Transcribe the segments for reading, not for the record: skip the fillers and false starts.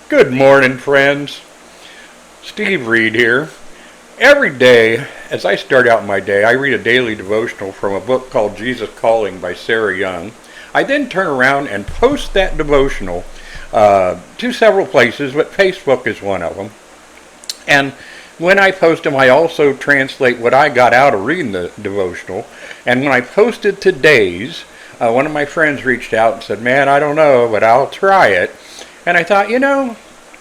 Good morning, friends. Steve Reed here. Every day, as I start out my day, I read a daily devotional from a book called Jesus Calling by Sarah Young. I then turn around and post that devotional to several places, but Facebook is one of them. And when I post them, I also translate what I got out of reading the devotional. And when I posted today's, one of my friends reached out and said, "Man, I don't know, but I'll try it." And I thought,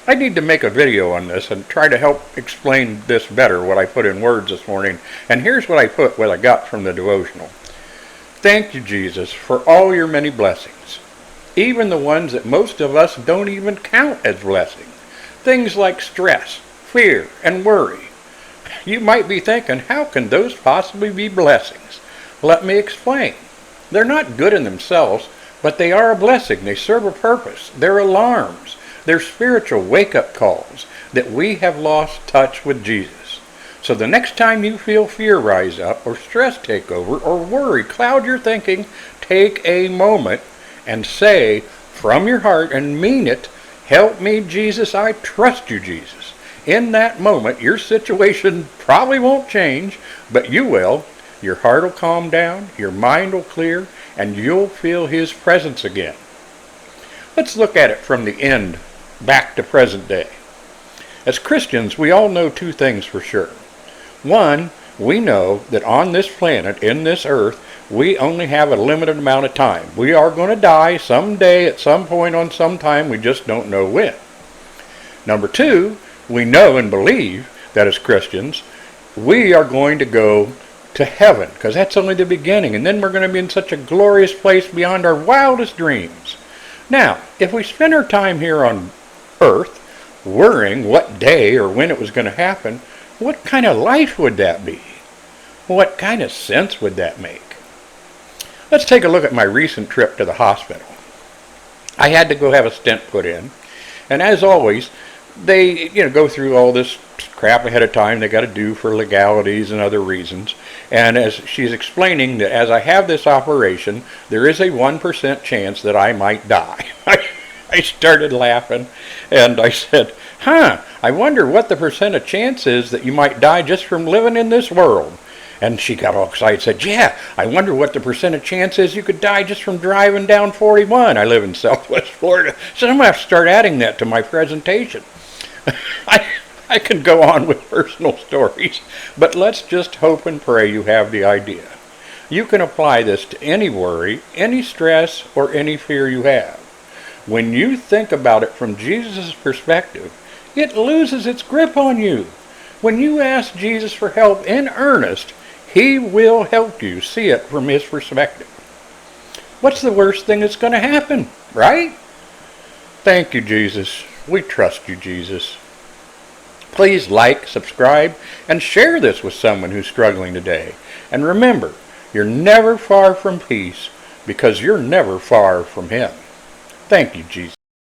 I need to make a video on this and try to help explain this better, what I put in words this morning. And here's what I got from the devotional. Thank you, Jesus, for all your many blessings, even the ones that most of us don't even count as blessings. Things like stress, fear, and worry. You might be thinking, how can those possibly be blessings? Let me explain. They're not good in themselves, but they are a blessing. They serve a purpose. They're alarms. They're spiritual wake-up calls that we have lost touch with Jesus. So the next time you feel fear rise up, or stress take over, or worry cloud your thinking, take a moment and say from your heart and mean it, "Help me, Jesus, I trust you, Jesus." In that moment, your situation probably won't change, but you will. Your heart will calm down, your mind will clear, and you'll feel His presence again. Let's look at it from the end back to present day. As Christians, we all know two things for sure. One, we know that on this planet, in this earth, we only have a limited amount of time. We are going to die someday, at some point on some time, we just don't know when. Number two, we know and believe that as Christians, we are going to go to heaven, because that's only the beginning, and then we're going to be in such a glorious place beyond our wildest dreams. Now, if we spend our time here on earth worrying what day or when it was going to happen, what kind of life would that be? What kind of sense would that make? Let's take a look at my recent trip to the hospital. I had to go have a stent put in, and as always, they go through all this crap ahead of time they got to do for legalities and other reasons. And as she's explaining that as I have this operation, there is a 1% chance that I might die. I started laughing, and I said, I wonder what the percent of chance is that you might die just from living in this world. And she got all excited and said, "Yeah, I wonder what the percent of chance is you could die just from driving down 41. I live in Southwest Florida. So I'm going to have to start adding that to my presentation. I can go on with personal stories, but let's just hope and pray you have the idea. You can apply this to any worry, any stress, or any fear you have. When you think about it from Jesus' perspective, it loses its grip on you. When you ask Jesus for help in earnest, He will help you see it from His perspective. What's the worst thing that's going to happen, right? Thank you, Jesus. We trust you, Jesus. Please like, subscribe, and share this with someone who's struggling today. And remember, you're never far from peace because you're never far from Him. Thank you, Jesus.